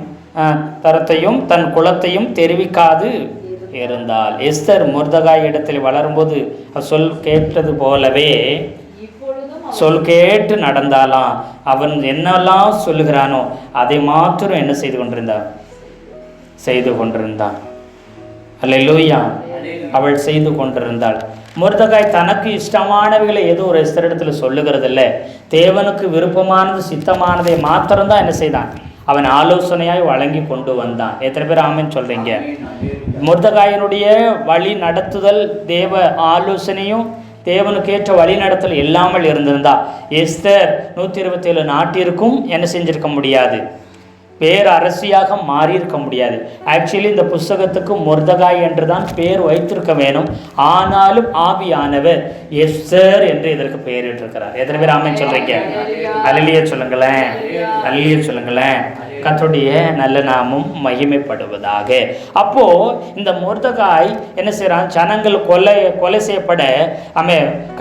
தரத்தையும் தன் குலத்தையும் தெரிவிக்காது இருந்தால், எஸ்தர் மொர்தெகாய் இடத்தில் வளரும்போது சொல் கேட்டது போலவே சொல் கேட்டு நடந்தாலாம். அவன் என்னெல்லாம் சொல்லுகிறானோ அதை மாத்திரம் என்ன செய்து கொண்டிருந்தான். அல்லேலூயா, அவள் செய்து கொண்டிருந்தாள். மொர்தெகாய் தனக்கு இஷ்டமானவைகளை ஏதோ ஒரு எஸ்தரிடத்தில் சொல்லுகிறதில்ல, தேவனுக்கு விருப்பமானது சித்தமானதை மாத்திரம்தான் என்ன செய்தான், அவன் ஆலோசனையாய் வழங்கி கொண்டு வந்தான். எத்தனை பேர் ஆமென் சொல்றீங்க? மொர்தெகாயினுடைய வழி நடத்துதல் தேவ ஆலோசனையும் தேவனுக்கேற்ற வழி நடத்தல் இல்லாமல் இருந்திருந்தா எஸ்தர் 127 நாட்டிற்கும் என்ன செஞ்சிருக்க முடியாது, பேர் அரசியாக மாறியிருக்க முடியாது. ஆக்சுவலி இந்த புஸ்தகத்துக்கு மொர்தெகாய் என்று தான் பேர் வைத்திருக்க வேணும். ஆனாலும் ஆவியானவர் எஸ்தர் என்று இதற்கு பெயரிட்டிருக்கிறார். எத்தனை பேர் ஆமென் சொல்றீங்க? அல்லேலூயா சொல்லுங்களேன், அல்லேலூயா சொல்லுங்களேன். கர்த்தருடைய நல்ல நாமம் மகிமைப்படுவதாக. அப்போ இந்த மொர்தெகாய் என்ன செய்யறான், ஜனங்கள் கொலை செய்யப்பட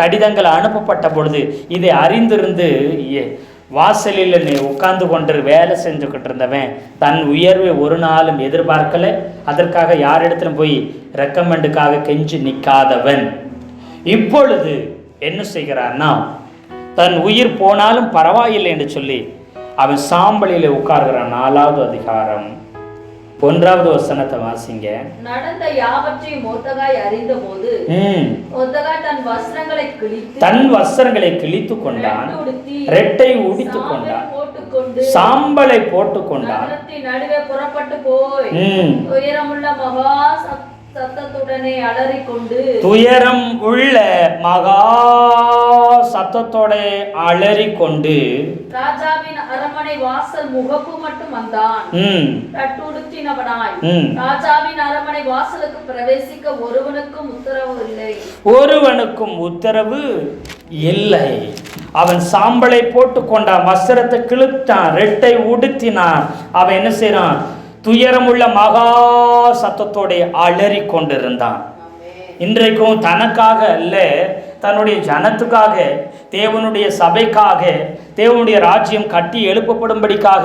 கடிதங்கள் அனுப்பப்பட்ட பொழுது இதை அறிந்திருந்து வாசலில் நீ உட்கார்ந்து கொண்டு வேலை செஞ்சுக்கிட்டு இருந்தவன் தன் உயர்வை ஒரு நாளும் எதிர்பார்க்கலை. அதற்காக யாரிடத்திலும் போய் ரெக்கமெண்டுக்காக கெஞ்சி நிற்காதவன் இப்பொழுது என்ன செய்கிறான்னா, தன் உயிர் போனாலும் பரவாயில்லை என்று சொல்லி அவன் சாம்பலில் உட்கார்கிறான். 4வது அதிகாரம் 1வது வசனத்தை வாசிங்க. நடந்த யாவற்றையும் மொர்தெகாய் அறிந்தபோது மொர்தெகாய் தன் வஸ்திரங்களை கிழித்து கொண்டான், ரெட்டை உடித்து கொண்டான், சாம்பலை போட்டு கொண்டான், நடுவே புறப்பட்டு போய் உயரமுள்ள மகா சத்தத்துடனே அலறிக்கொண்டு துயரம் உள்ள மகா சத்தத்தோட அலறிக்கொண்டு ராஜாவின் அரண்மனை வாசல் முகப்பு மட்டும் வந்தான். ரட்டுடுத்தினவனாய் ராஜாவின் அரண்மனை வாசலுக்கு பிரவேசிக்க ஒருவனுக்கும் உத்தரவு இல்லை. அவன் சாம்பலை போட்டு கொண்டான், வஸ்திரத்தை கிழித்தான், ரெட்டை உடுத்தினான். அவன் என்ன செய்யறான், துயரமுள்ள மகா சத்தத்தோட அலறி கொண்டிருந்தான். இன்றைக்கும் தனக்காக அல்ல, தன்னுடைய ஜனத்துக்காக, தேவனுடைய சபைக்காக, தேவனுடைய ராஜ்யம் கட்டி எழுப்பப்படும்படிக்காக,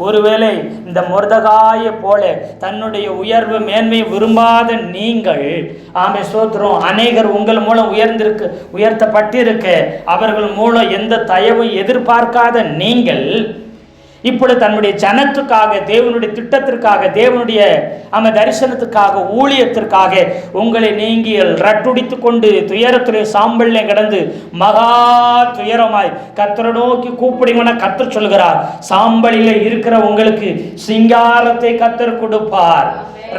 ஒருவேளை இந்த மொர்தெகாயை போல தன்னுடைய உயர்வு மேன்மை விரும்பாத நீங்கள், ஆமே ஸ்தோத்திரம், அநேகர் உங்கள் மூலம் உயர்த்தப்பட்டிருக்க அவர்கள் மூலம் எந்த தயவும் எதிர்பார்க்காத நீங்கள் இப்பொழுது தன்னுடைய ஜனத்துக்காக, தேவனுடைய திட்டத்திற்காக, தேவனுடைய தரிசனத்துக்காக, ஊழியத்திற்காக உங்களை நீங்கள் ரட்டுடித்து கொண்டு துயரத்துடைய சாம்பல்ல கிடந்து மகா துயரமாய் கர்த்தரை நோக்கி கூப்பிடுங்கன்னா கர்த்தர் சொல்கிறார், சாம்பலில் இருக்கிற உங்களுக்கு சிங்காரத்தை கர்த்தர் கொடுப்பார்.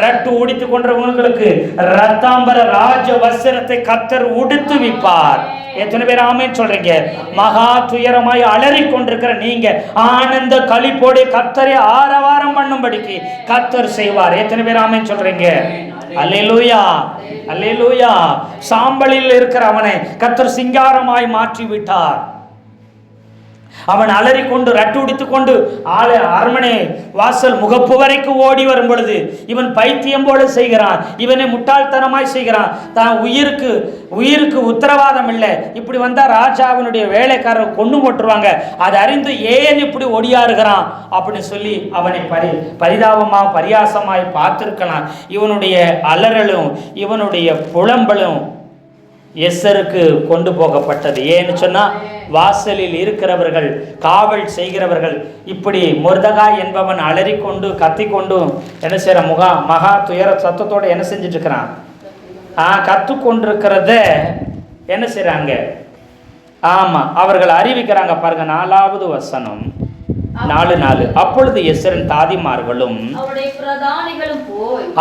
ரட்டு உடித்து கொண்டவங்களுக்கு ரத்தாம்பர ராஜ வஸ்திரத்தை கர்த்தர் உடுத்து விப்பார். எத்தனை பேர் ஆமென் சொல்றீங்க? மகா துயரமாய் அலறி கொண்டிருக்கிற நீங்க ஆனந்த களிப்போடு கர்த்தரை ஆரவாரம் பண்ணும்படிக்கு கர்த்தர் செய்வார். எத்தனை பேர் ஆமென் சொல்றீங்க? அல்லேலூயா, அல்லேலூயா. சாம்பலில் இருக்கிற அவனை கர்த்தர் சிங்காரமாய் மாற்றி விட்டார். அவன் அலறிக்கொண்டு ரட்டுடித்துக் கொண்டு அரண்மனை வாசல் முகப்பு வரைக்கும் ஓடி வரும் பொழுது இவன் பைத்தியம் போல செய்கிறான், இவனை முட்டாள்தனமாய் செய்கிறான், தான் உயிருக்கு உத்தரவாதம் இல்லை, இப்படி வந்தா ராஜாவினுடைய வேலைக்காரர் கொண்டு போட்டுருவாங்க, அதை அறிந்து ஏன் இப்படி ஒடியாருகிறான் அப்படின்னு சொல்லி அவனை பரிதாபமாக பரியாசமாய் பார்த்திருக்கலாம். இவனுடைய அலறலும் இவனுடைய புலம்பலும் எஸ்தருக்கு கொண்டு போகப்பட்டது. ஏன்னு சொன்னா வாசலில் இருக்கிறவர்கள், காவல் செய்கிறவர்கள், இப்படி மொர்தகாய் என்பவன் அலறிக்கொண்டு கத்திக்கொண்டு என்ன செய்யற மகா துயர சத்தத்தோட என்ன செஞ்சுட்டு இருக்கிறான், கத்துக்கொண்டிருக்கிறத என்ன செய்றாங்க, ஆமா அவர்கள் அறிவிக்கிறாங்க. பாருங்க 4வது வசனம் 4:4. அப்பொழுது எஸ்தரின் தாதிமார்களும்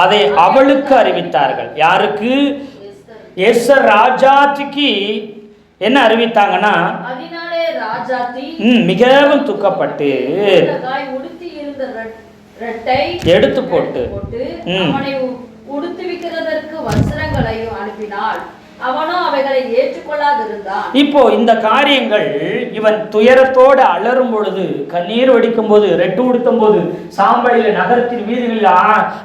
அதை அவளுக்கு அறிவித்தார்கள். யாருக்கு? எஸ்தர் ராஜாத்திக்கு என்ன அறிவித்தாங்கன்னா, மிகவும் துக்கப்பட்டு எடுத்து போட்டு இப்போ இந்த காரியங்கள் இவன் துயரத்தோடு அலறும் பொழுது, கண்ணீர் வடிக்கும் போது, ரெட்டு உடுத்தும் போது, சாம்பலில் நகரத்தின் வீதிகளில்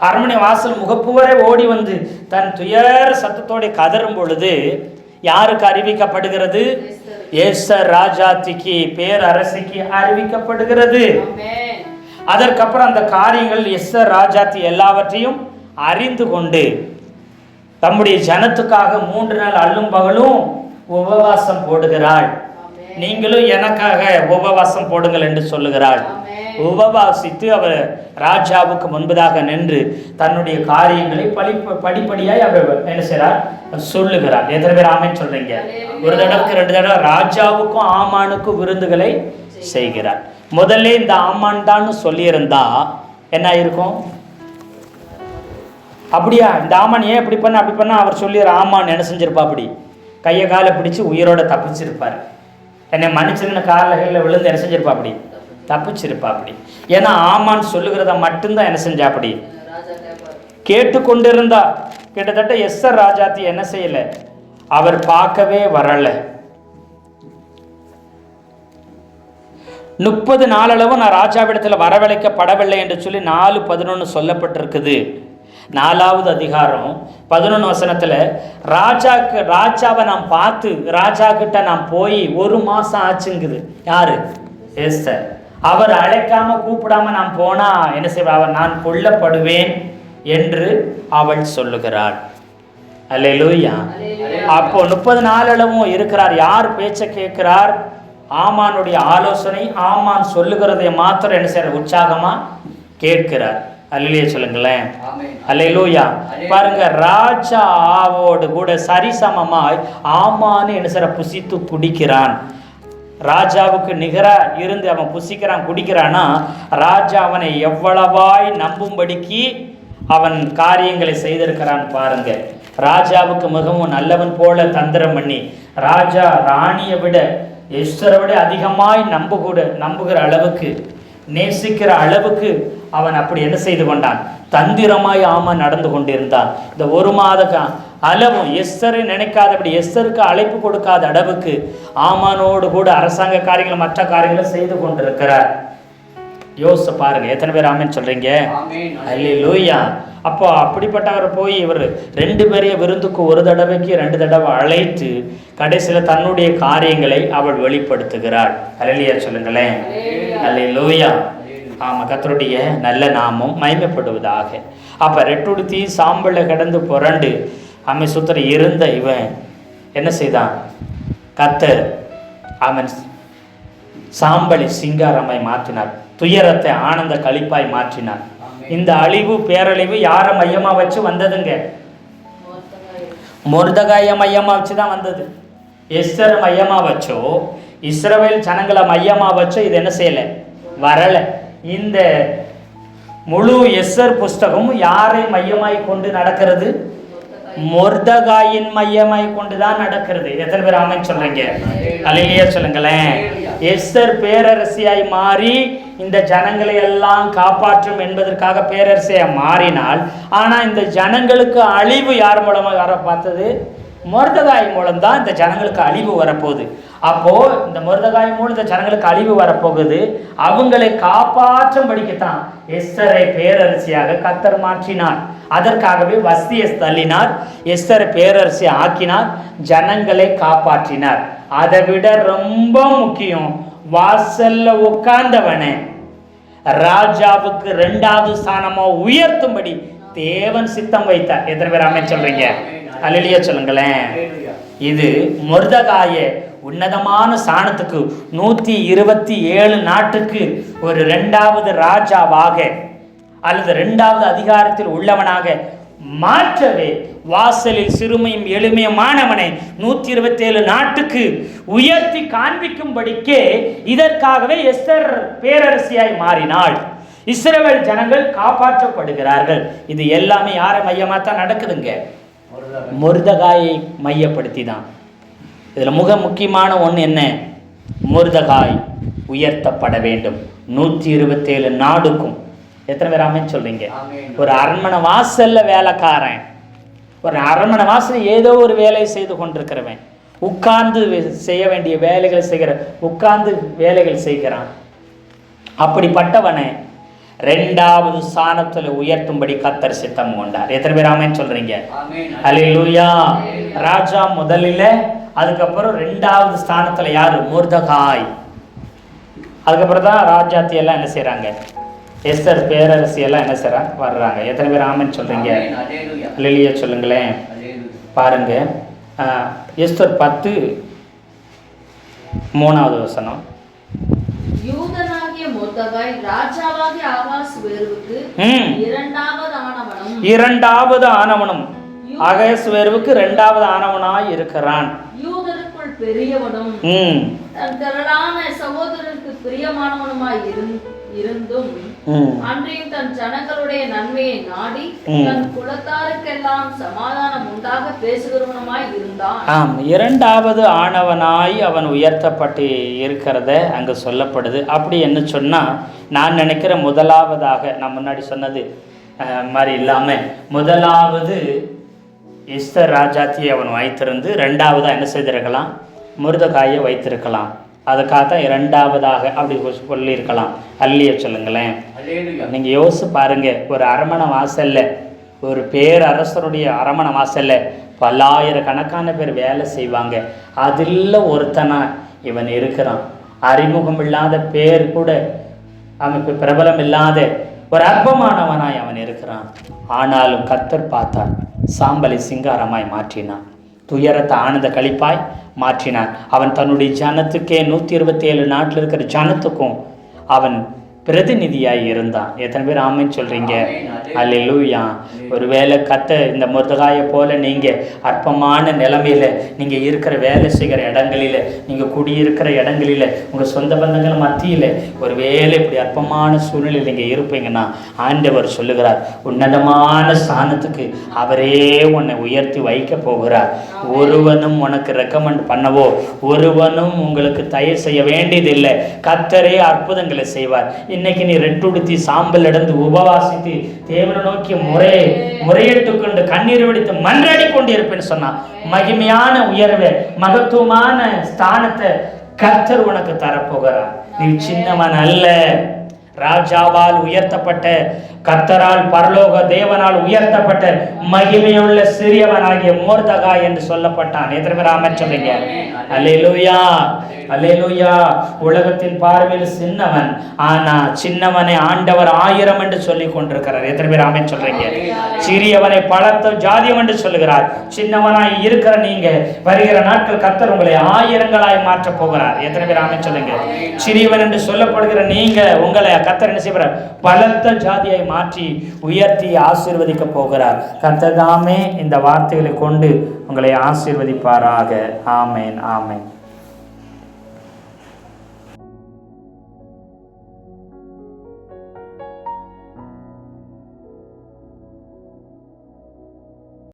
அரண்மனை வாசல் முகப்பு வரை ஓடி வந்து தன் துயர சத்தத்தோடு கதறும் பொழுது யாருக்கு அறிவிக்கப்படுகிறது? எஸ்தர் ராஜாத்திக்கு, பேரரசிக்கு அறிவிக்கப்படுகிறது. அதற்கப்புறம் அந்த காரியங்கள் எஸ்தர் ராஜாத்தி எல்லாவற்றையும் அறிந்து கொண்டு தம்முடைய ஜனத்துக்காக 3 நாள் அல்லும் பகலும் உபவாசம் போடுகிறாள். நீங்களும் எனக்காக உபவாசம் போடுங்கள் என்று சொல்லுகிறாள். உபவாசித்து அவர் ராஜாவுக்கு முன்பதாக நின்று தன்னுடைய காரியங்களை படிப்படியாய் அவர் என்ன செய்றார், சொல்லுகிறார். எத்தனை பேர் ஆமென் சொல்றீங்க? ஒரு தடவைக்கு 2 தடவை ராஜாவுக்கும் ஆமானுக்கும் விருந்துகளை செய்கிறார். முதல்ல இந்த ஆமான் தான் சொல்லியிருந்தா என்ன இருக்கும்? அப்படியா, இந்த ஆமான் ஏன் இப்படி பண்ண அப்படி பண்ண அவர் சொல்லி ஆமான் என்ன செஞ்சிருப்பா, அப்படி கையை காலை பிடிச்சு உயிரோட தப்பிச்சிருப்பார். என்னை மன்னிச்சிருன்னு காலில் விழுந்து என்ன செஞ்சிருப்பா, அப்படி தப்பிச்சிருப்பா. அப்படி ஏன்னா ஆமான் சொல்லுகிறத மட்டும்தான் என்ன செஞ்சா, அப்படி கேட்டுக்கொண்டிருந்தா. கிட்டத்தட்ட எஸ்தர் ராஜாத்தி என்ன செய்யல, அவர் பார்க்கவே வரல. 30 நாளளவு நான் ராஜாவிடத்தில் வரவழைக்கப்படவில்லை என்று சொல்லி 4:11 சொல்லப்பட்டிருக்குது. 4வது அதிகாரம் 11 வசனத்துல ராஜாவை நான் பார்த்து ராஜா கிட்ட நான் போய் 1 மாசம் ஆச்சுங்குது. யாரு? எஸ்தர். அவர் அழைக்காம கூப்பிடாம நான் போனா என்ன செய்வார், நான் கொல்லப்படுவேன் என்று அவள் சொல்லுகிறாள். அல்லேலூயா. அப்போ 30 நாளளவும் இருக்கிறார். யார் பேச்சை கேட்கிறார்? ஆமானுடைய ஆலோசனை, ஆமான் சொல்லுகிறதை மாத்திரம் என்ன செய்யற, உற்சாகமா கேட்கிறார். அல்லேலூயா சொல்லுங்களேன். அல்லேலூயா. பாருங்க, ராஜாவோடு கூட சரிசமமாய் ஆமான்னு என்ன செய்யற, புசித்து குடிக்கிறான். ராஜாவுக்கு நிகரா இருந்து அவன் புசிக்கிறான், குடிக்கிறான்னா ராஜா அவனை எவ்வளவாய் நம்பும்படிக்கு அவன் காரியங்களை செய்திருக்கிறான் பாருங்க. ராஜாவுக்கு மிகவும் நல்லவன் போல தந்திரம் பண்ணி ராஜா ராணியை விட எஸ்தரை விட அதிகமாய் நம்புகிற அளவுக்கு, நேசிக்கிற அளவுக்கு அவன் அப்படி என்ன செய்து கொண்டான், தந்திரமாய் ஆமான் நடந்து கொண்டிருந்தான். இந்த 1 மாத அளவும் எஸ்தரை நினைக்காதபடி, எஸ்தருக்கு அழைப்பு கொடுக்காத அளவுக்கு ஆமானோடு கூட அரசாங்க காரியங்கள் மற்ற காரியங்களை செய்து கொண்டிருக்கிறார். யோசிச்சு பாருங்க. எத்தனை பேர் ஆமென் சொல்றீங்க? அல்லேலூயா. அப்போ அப்படிப்பட்டவர் போய் இவர் 2 பேரையும் விருந்துக்கு 1 தடவைக்கு 2 தடவை அழைத்து கடைசியில் தன்னுடைய காரியங்களை அவள் வெளிப்படுத்துகிறாள். அல்லேலூயா சொல்லுங்களேன். அல்லேலூயா. ஆமாம், கர்த்தருடைய நல்ல நாமம் மகிமைப்படுவதாக. அப்போ ரெட்டுடுத்தி சாம்பலை கடந்து புரண்டு அம்மை சுத்தர இருந்த இவன் என்ன செய்தான்? கர்த்தர் அவன் சாம்பலை சிங்காரமாய் மாற்றினார், துயரத்தை ஆனந்த களிப்பாய் மாற்றினார். இந்த அழிவு பேரழிவு யாரை மையமாக வச்சு வந்ததுங்க? மொர்தகாயை மையமாக வச்சு தான் வந்தது. எஸ்தரை மையமாக வச்சோ, இஸ்ரவேல் ஜனங்களை மையமாக வச்சோ இது என்ன செய்யலை, வரலை. இந்த முழு எஸ்தர் புஸ்தகமும் யாரை மையமாய் கொண்டு நடக்கிறது? மொர்தகாயின் மையமாய் கொண்டுதான் நடக்கிறது. எத்தனை பேர் ஆமென் சொல்றீங்க? அல்லேலூயா சொல்லுங்களேன். எஸ்தர் பேரரசியாய் மாறி இந்த ஜனங்களை எல்லாம் காப்பாற்றும் என்பதற்காக பேரரசியா மாறினால், ஆனா இந்த ஜனங்களுக்கு அழிவு யார் மூலமாக வர பார்த்தது? மொர்தெகாய் மூலம் தான் இந்த ஜனங்களுக்கு அழிவு வரப்போகுது. அப்போ இந்த மொர்தெகாய் மூலம் இந்த ஜனங்களுக்கு அழிவு வரப்போகுது. அவங்களை காப்பாற்றும்படிக்குத்தான் எஸ்தரை பேரரசியாக கர்த்தர் மாற்றினார். அதற்காகவே வஸ்தியை தள்ளினார், எஸ்தரை பேரரசி ஆக்கினார், ஜனங்களை காப்பாற்றினார். அதை விட ரொம்ப முக்கியம், வாசல்ல உட்கார்ந்தவனை ராஜாவுக்கு 2வது ஸ்தானமா உயர்த்தும்படி தேவன் சித்தம் வைத்தார். எத்தனை பேர் ஆமென் சொல்றீங்க? அல்லேலூயா சொல்லுங்களேன். இது மொர்தெகாயை உன்னதமான ஸ்தானத்துக்கு 127 நாட்டுக்கு ஒரு 2வது ராஜாவாக அல்லது 2வது அதிகாரத்தில் உள்ளவனாக மாற்றவே, வாசலில் சிறுமையும் எளிமையுமானவனை 127 நாட்டுக்கு உயர்த்தி காண்பிக்கும்படிக்கே இதற்காகவே எஸ்தர் பேரரசியாய் மாறினாள். இஸ்ரவேல் ஜனங்கள் காப்பாற்றப்படுகிறார்கள். இது எல்லாமே யாரை மையமா தான் நடக்குதுங்க? மொர்தெகாயை மையப்படுத்தி தான். இதுல மிக முக்கியமான ஒன்று என்ன? மொர்தெகாய் உயர்த்தப்பட வேண்டும் 127 நாடுக்கும். எத்தனை பேர் ஆமென் சொல்றீங்க? ஒரு அரண்மனை வாசல்ல வேலைக்காரன், ஒரு அரண்மனை வாசல் ஏதோ ஒரு வேலையை செய்து கொண்டிருக்கிறவன், உட்கார்ந்து செய்ய வேண்டிய வேலைகளை செய்கிற, உட்கார்ந்து வேலைகள் செய்கிறான். அப்படிப்பட்டவனை 2வது ஸ்தானத்துல உயர்த்தும்படி கர்த்தர் சித்தம் கொண்டார். எத்தனை பேர் ஆமென் சொல்றீங்க? அல்லேலூயா. ராஜா முதலில், அதுக்கப்புறம் 2வது ஸ்தானத்துல யாரு? மொர்தெகாய். அதுக்கப்புறம் தான் ராஜாத்தி எல்லாம் என்ன செய்யறாங்க? எஸ்தர் பேரரசி எல்லாம் என்ன செய்றாங்க? வர்றாங்க. எத்தனை பேர் ஆமென் சொல்றீங்க? அல்லேலூயா சொல்லுங்களேன். பாருங்க, எஸ்தர் 10:3 வசனம். யூதனாகிய மொர்தெகாய் ராஜாவாகிய ஆகாஸ்வேருவுக்கு 2வது ஆனவனும் ஆகாஸ்வேருவுக்கு 2வது ஆனவனாய் இருக்கிறான். யூதருக்குள் பெரியவனும் தன் திரளான சகோதரருக்கு பிரியமானவனுமாய் இருந்தும் அன்றையும் தன் ஜனங்களுடைய நன்மையை நாடி தன் குலத்தாருக்கெல்லாம் சமாதானம் உண்டாக பேசுகிறவனுமாய் இருந்தான். 2வது ஆனவனாய் அவன் உயர்த்தப்பட்டு இருக்கிறத அங்க சொல்லப்படுது. அப்படி என்ன சொன்னா, நான் நினைக்கிற முதலாவதாக நான் முன்னாடி சொன்னது மாதிரி இல்லாம, முதலாவது எஸ்தர் ராஜாத்தியை அவன் வைத்திருந்து 2வதா என்ன செய்திருக்கலாம்? மொர்தெகாயை வைத்திருக்கலாம். அதுக்காக தான் 2வதாக அப்படி சொல்லியிருக்கலாம். அல்லேலூயா சொல்லுங்களேன். நீங்க யோசிச்சு பாருங்க, ஒரு அரண்மனை வாசல்ல, ஒரு பேரரசருடைய அரண்மனை வாசல்ல பல்லாயிரக்கணக்கான பேர் வேலை செய்வாங்க. அதில் ஒருத்தனா இவன் இருக்கிறான். அறிமுகம் இல்லாத பேர் கூட, அவனுக்கு பிரபலம் இல்லாத ஒரு அற்பமானவனாய் அவன் இருக்கிறான். ஆனாலும் கர்த்தர் பார்த்தார், சாம்பலை சிங்காரமாய் மாற்றினான், துயரத்தை ஆனந்த களிப்பாய் மாற்றினான். அவன் தன்னுடைய ஜனத்துக்கே 127 நாட்டில் இருக்கிற ஜனத்துக்கும் அவன் பிரதிநிதியாய் இருந்தான். எத்தனை பேர் ஆமென் சொல்றீங்க? அல்லேலூயா. ஒருவேளை இந்த மொர்தெகாயை போல நீங்க அற்பமான நிலைமையில நீங்க இருக்கிற வேலை செய்கிற இடங்களில, நீங்க குடியிருக்கிற இடங்களில, உங்க சொந்த பந்தங்கள் மத்தியில ஒருவேளை இப்படி அற்பமான சூழ்நிலையில் நீங்க இருப்பீங்கன்னா, ஆண்டவர் சொல்லுகிறார், உன்னதமான ஸ்தானத்துக்கு அவரே உன்னை உயர்த்தி வைக்க போகிறார். ஒருவனும் உனக்கு ரெக்கமெண்ட் பண்ணவோ, ஒருவனும் உங்களுக்கு தயவு செய்ய வேண்டியதில்லை. கர்த்தரே அற்புதங்களை செய்வார். இன்னைக்கு நீ ரெட்டுடுத்தி சாம்பல் இடந்து உபவாசித்து தேவனை நோக்கி முறையிட்டு கொண்டு கண்ணீர் வெடித்து மன்றாடி கொண்டு இருப்பேன்னு சொன்னா, மகிமையான உயர்வை, மகத்துவமான ஸ்தானத்தை கர்த்தர் உனக்கு தரப்போகிறார். நீ சின்னவன் அல்ல. ராஜாவால் உயர்த்தப்பட்ட, கர்த்தரால் பரலோக தேவனால் உயர்த்தப்பட்ட மகிமையுள்ள சிறியவனாகிய மொர்தெகாய் என்று சொல்லப்பட்டான். எத்தனை பேர் ஆமென் சொல்றீங்க? அல்லேலூயா, அல்லேலூயா. உலகத்தின் பார்வையில் சின்னவன், ஆனா சின்னவனை ஆண்டவர் 1000 என்று சொல்லி கொண்டிருக்கிறார். எத்தனை பேர் ஆமென் சொல்றீங்க? சிறியவனை பலத்த ஜாதியம் என்று சொல்லுகிறார். சின்னவனாய் இருக்கிற நீங்க வருகிற நாட்கள் கர்த்தர் உங்களை 1000 மாற்ற போகிறார். எத்தனை பேர் ஆமென் சொல்லுங்க? சிறியவன் என்று சொல்லப்படுகிற நீங்க உங்களை கர்த்தர் என்ன செய்வார்? பலத்த ஜாதியை மாற்றி உயர்த்தி ஆசீர்வதிக்க போகிறார். கர்த்தர் தாமே இந்த வார்த்தைகளை கொண்டு உங்களை ஆசீர்வதிப்பாராக. ஆமேன், ஆமேன்.